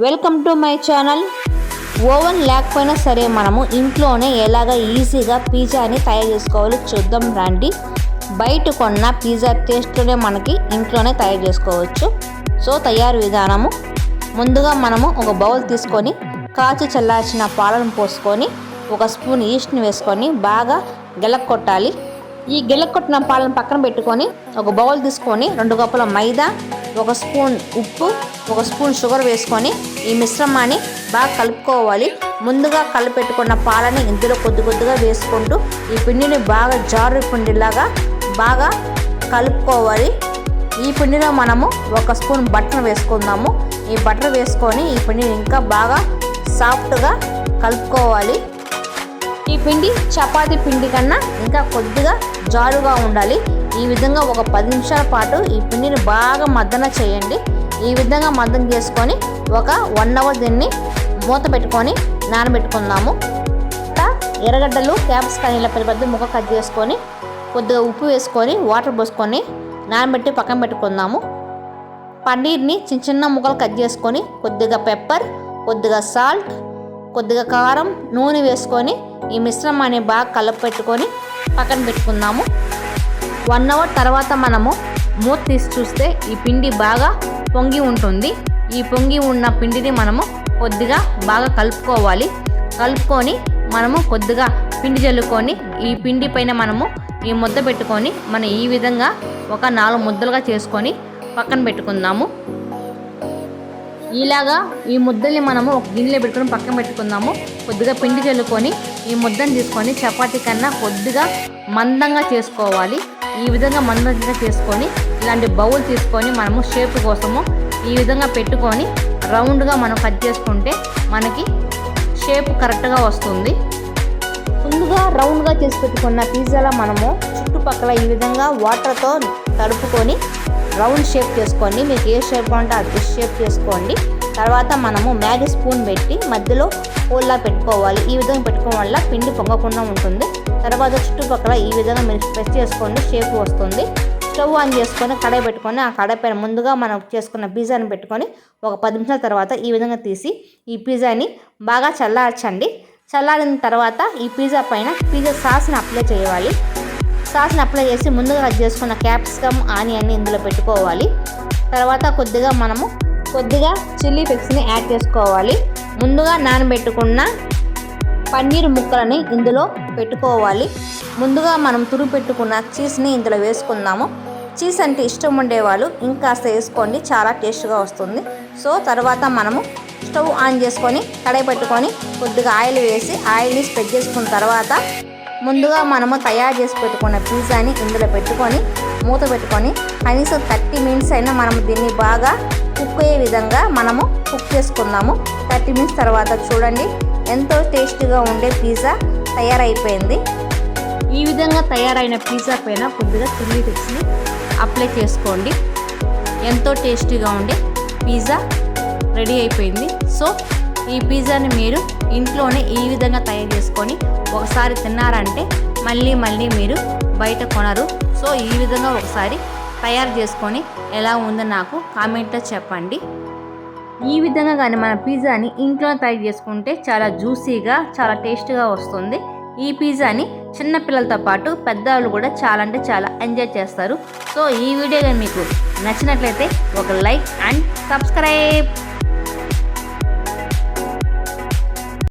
Welcome to my channel. Oven లేకపోయినా సరే మనము ఇంట్లోనే ఎలాగ ఈజీగా పిజ్జాని తయారు చేసుకోవాలో చూద్దాం రండి. బయట కొన్న పిజ్జా టేస్ట్లోనే మనకి ఇంట్లోనే తయారు చేసుకోవచ్చు. సో తయారు విధానము, ముందుగా మనము ఒక బౌల్ తీసుకొని కాచి చల్లార్చిన పాలను పోసుకొని ఒక స్పూన్ ఈస్ట్ని వేసుకొని బాగా గెలక్కొట్టాలి. ఈ గెలక్కొట్టిన పాలను పక్కన పెట్టుకొని ఒక బౌల్ తీసుకొని 2 కప్పుల మైదా, 1 స్పూన్ ఉప్పు, 1 స్పూన్ షుగర్ వేసుకొని ఈ మిశ్రమాన్ని బాగా కలుపుకోవాలి. ముందుగా కలిపెట్టుకున్న పాలని ఇందులో కొద్దిగా వేసుకుంటూ ఈ పిండిని బాగా జారు పిండిలాగా బాగా కలుపుకోవాలి. ఈ పిండిలో మనము 1 స్పూన్ బటర్ వేసుకుందాము. ఈ బటర్ వేసుకొని ఈ పిండిని ఇంకా బాగా సాఫ్ట్గా కలుపుకోవాలి. ఈ పిండి చపాతీ పిండి కన్నా ఇంకా కొద్దిగా జారుగా ఉండాలి. ఈ విధంగా ఒక 10 నిమిషాల పాటు ఈ పిండిని బాగా మద్దన చేయండి. ఈ విధంగా మద్దన చేసుకొని ఒక 1 అవర్ దీన్ని మూత పెట్టుకొని నానబెట్టుకుందాము. ఎర్రగడ్డలు, క్యాప్సికం ఇలా పెద్ద ముక్క కట్ చేసుకొని కొద్దిగా ఉప్పు వేసుకొని వాటర్ పోసుకొని నానబెట్టి పక్కన పెట్టుకుందాము. పన్నీర్ని చిన్న ముక్కలు కట్ చేసుకొని కొద్దిగా పెప్పర్, కొద్దిగా సాల్ట్, కొద్దిగా కారం, నూనె వేసుకొని ఈ మిశ్రమాన్ని బాగా కలుపెట్టుకొని పక్కన పెట్టుకుందాము. 1 అవర్ తర్వాత మనము మూత తీసి చూస్తే ఈ పిండి బాగా పొంగి ఉంటుంది. ఈ పొంగి ఉన్న పిండిని మనము కొద్దిగా బాగా కలుపుకోవాలి. కలుపుకొని మనము కొద్దిగా పిండి జల్లుకొని ఈ పిండి పైన మనము ఈ ముద్ద పెట్టుకొని మనం ఈ విధంగా ఒక 4 ముద్దలుగా చేసుకొని పక్కన పెట్టుకుందాము. ఇలాగా ఈ ముద్దల్ని మనము ఒక గిన్నెలో పెట్టుకొని పక్కన పెట్టుకుందాము. కొద్దిగా పిండి చల్లుకొని ఈ ముద్దను తీసుకొని చపాతీ కన్నా కొద్దిగా మందంగా చేసుకోవాలి. ఈ విధంగా మందంగా చేసుకొని ఇలాంటి బౌల్ తీసుకొని మనము షేప్ కోసము ఈ విధంగా పెట్టుకొని రౌండ్గా మనం కట్ చేసుకుంటే మనకి షేప్ కరెక్ట్గా వస్తుంది. ముందుగా రౌండ్గా చేసి పెట్టుకున్న పిజ్జాలో మనము చుట్టుపక్కల ఈ విధంగా వాటర్తో తడుపుకొని రౌండ్ షేప్ చేసుకోండి. మీకు ఏ షేప్ కావాలంటే అది షేప్ చేసుకోండి. తర్వాత మనము మ్యాగీ స్పూన్ పెట్టి మధ్యలో హోల్లా పెట్టుకోవాలి. ఈ విధంగా పెట్టుకోవడం వల్ల పిండి పొంగకుండా ఉంటుంది. తర్వాత చుట్టుపక్కల ఈ విధంగా మీరు ప్రెస్ చేసుకోండి, షేప్ వస్తుంది. స్టవ్ ఆన్ చేసుకొని కడాయి పెట్టుకొని ఆ కడాయి పైన ముందుగా మనం చేసుకున్న పిజ్జాని పెట్టుకొని ఒక 10 నిమిషాల తర్వాత ఈ విధంగా తీసి ఈ పిజ్జాని బాగా చల్లార్చండి. చల్లారిన తర్వాత ఈ పిజ్జా పైన పిజ్జా సాస్ని అప్లై చేయాలి. సాస్ని అప్లై చేసి ముందుగా కట్ చేసుకున్న క్యాప్సికమ్, ఆనియన్ని ఇందులో పెట్టుకోవాలి. తర్వాత కొద్దిగా చిల్లీ ఫ్లేక్స్ని యాడ్ చేసుకోవాలి. ముందుగా నానబెట్టుకున్న పన్నీర్ ముక్కలని ఇందులో పెట్టుకోవాలి. ముందుగా మనం తురుము పెట్టుకున్న చీజ్ని ఇందులో వేసుకుందాము. చీజ్ అంటే ఇష్టం ఉండేవాళ్ళు ఇంకాస్త వేసుకోండి, చాలా టేస్ట్గా వస్తుంది. సో తర్వాత మనము స్టవ్ ఆన్ చేసుకొని కడాయి పెట్టుకొని కొద్దిగా ఆయిల్ వేసి ఆయిల్ని స్ప్రెడ్ చేసుకున్న తర్వాత ముందుగా మనము తయారు చేసి పెట్టుకున్న పిజ్జాని ఇందులో పెట్టుకొని మూత పెట్టుకొని కనీసం 30 మినిట్స్ అయినా మనము దీన్ని బాగా కుక్ అయ్యే విధంగా మనము కుక్ చేసుకుందాము. 30 మినిట్స్ తర్వాత చూడండి ఎంతో టేస్టీగా ఉండే పిజ్జా తయారైపోయింది. ఈ విధంగా తయారైన పిజ్జా పైన కొద్దిగా చిల్లీ ఫ్లేక్స్ని అప్లై చేసుకోండి. ఎంతో టేస్టీగా ఉండే పిజ్జా రెడీ అయిపోయింది. సో ఈ పిజ్జాని మీరు ఇంట్లోనే ఈ విధంగా తయారు చేసుకొని ఒకసారి తిన్నారంటే మళ్ళీ మీరు బయట కొనరు. సో ఈ విధంగా ఒకసారి తయారు చేసుకొని ఎలా ఉందో నాకు కామెంట్లో చెప్పండి. ఈ విధంగా కానీ మన పిజ్జాని ఇంట్లో తయారు చేసుకుంటే చాలా జ్యూసీగా, చాలా టేస్ట్గా వస్తుంది. ఈ పిజ్జాని చిన్నపిల్లలతో పాటు పెద్దవాళ్ళు కూడా చాలా అంటే చాలా ఎంజాయ్ చేస్తారు. సో ఈ వీడియో కానీ మీకు నచ్చినట్లయితే ఒక లైక్ అండ్ సబ్స్క్రైబ్.